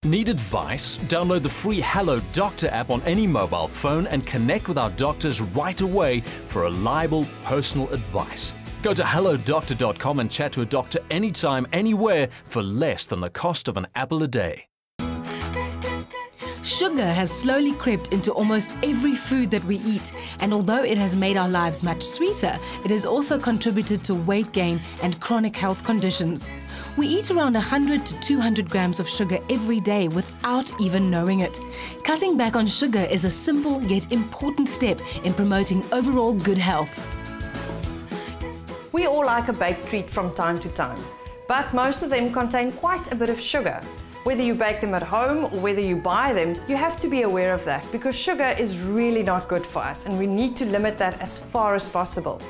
Need advice? Download the free Hello Doctor app on any mobile phone and connect with our doctors right away for reliable personal advice. Go to hellodoctor.com and chat to a doctor anytime, anywhere for less than the cost of an apple a day. Sugar has slowly crept into almost every food that we eat, and although it has made our lives much sweeter, it has also contributed to weight gain and chronic health conditions. We eat around 100 to 200 grams of sugar every day without even knowing it. Cutting back on sugar is a simple yet important step in promoting overall good health. We all like a baked treat from time to time, but most of them contain quite a bit of sugar. Whether you bake them at home or whether you buy them, you have to be aware of that because sugar is really not good for us and we need to limit that as far as possible.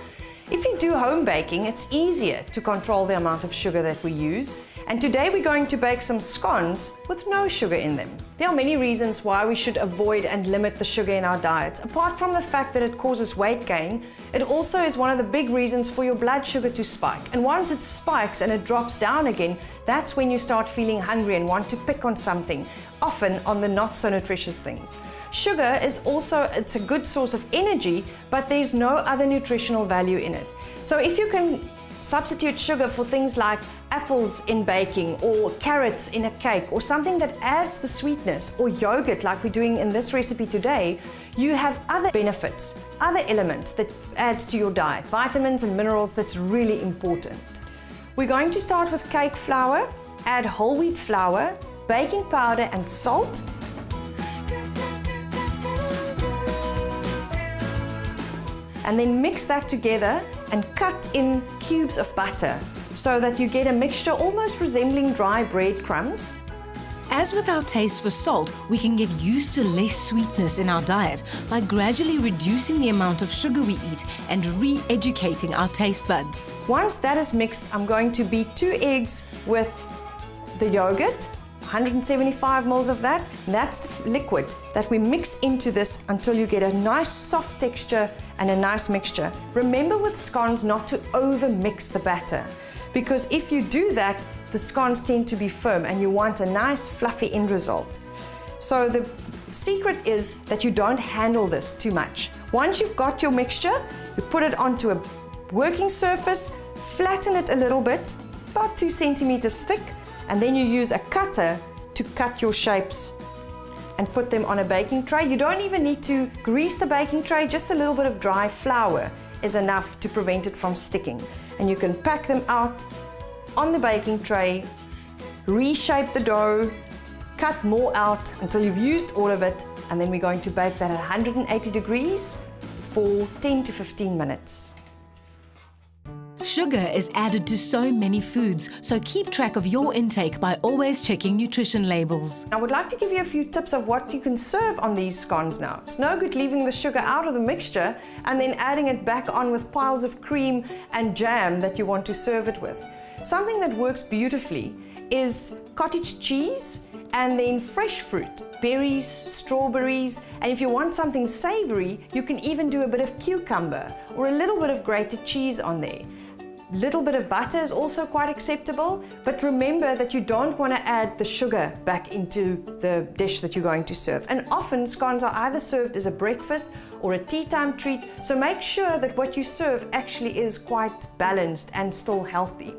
If you do home baking, it's easier to control the amount of sugar that we use. And today we're going to bake some scones with no sugar in them. There are many reasons why we should avoid and limit the sugar in our diets. Apart from the fact that it causes weight gain, it also is one of the big reasons for your blood sugar to spike. And once it spikes and it drops down again, that's when you start feeling hungry and want to pick on something, often on the not so nutritious things. Sugar is also, it's a good source of energy, but there's no other nutritional value in it. So if you can substitute sugar for things like apples in baking or carrots in a cake or something that adds the sweetness, or yogurt like we're doing in this recipe today, you have other benefits, other elements that adds to your diet, vitamins and minerals that's really important. We're going to start with cake flour, add whole wheat flour, baking powder and salt. And then mix that together and cut in cubes of butter so that you get a mixture almost resembling dry breadcrumbs. As with our taste for salt, we can get used to less sweetness in our diet by gradually reducing the amount of sugar we eat and re-educating our taste buds. Once that is mixed, I'm going to beat 2 eggs with the yogurt, 175 ml of that, and that's the liquid that we mix into this until you get a nice soft texture and a nice mixture. Remember with scones not to over mix the batter, because if you do that, the scones tend to be firm and you want a nice fluffy end result. So the secret is that you don't handle this too much. Once you've got your mixture, you put it onto a working surface, flatten it a little bit, about 2 centimeters thick, and then you use a cutter to cut your shapes and put them on a baking tray. You don't even need to grease the baking tray, just a little bit of dry flour is enough to prevent it from sticking. And you can pack them out on the baking tray, reshape the dough, cut more out until you've used all of it, and then we're going to bake that at 180 degrees for 10 to 15 minutes. Sugar is added to so many foods, so keep track of your intake by always checking nutrition labels. I would like to give you a few tips of what you can serve on these scones now. It's no good leaving the sugar out of the mixture and then adding it back on with piles of cream and jam that you want to serve it with. Something that works beautifully is cottage cheese and then fresh fruit, berries, strawberries, and if you want something savory, you can even do a bit of cucumber or a little bit of grated cheese on there. Little bit of butter is also quite acceptable, but remember that you don't want to add the sugar back into the dish that you're going to serve. And often scones are either served as a breakfast or a tea time treat, so make sure that what you serve actually is quite balanced and still healthy.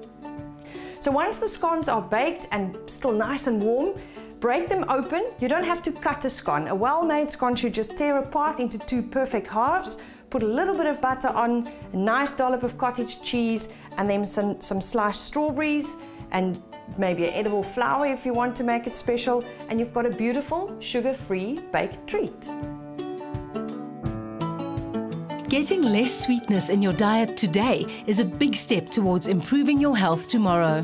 So once the scones are baked and still nice and warm, break them open. You don't have to cut a scone. A well-made scone should just tear apart into 2 perfect halves. Put a little bit of butter on, a nice dollop of cottage cheese, and then some sliced strawberries and maybe an edible flower if you want to make it special, and you've got a beautiful sugar-free baked treat. Getting less sweetness in your diet today is a big step towards improving your health tomorrow.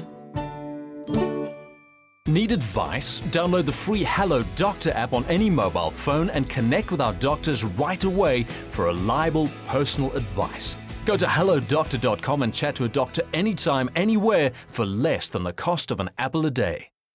Need advice? Download the free Hello Doctor app on any mobile phone and connect with our doctors right away for reliable personal advice. Go to hellodoctor.com and chat to a doctor anytime, anywhere for less than the cost of an apple a day.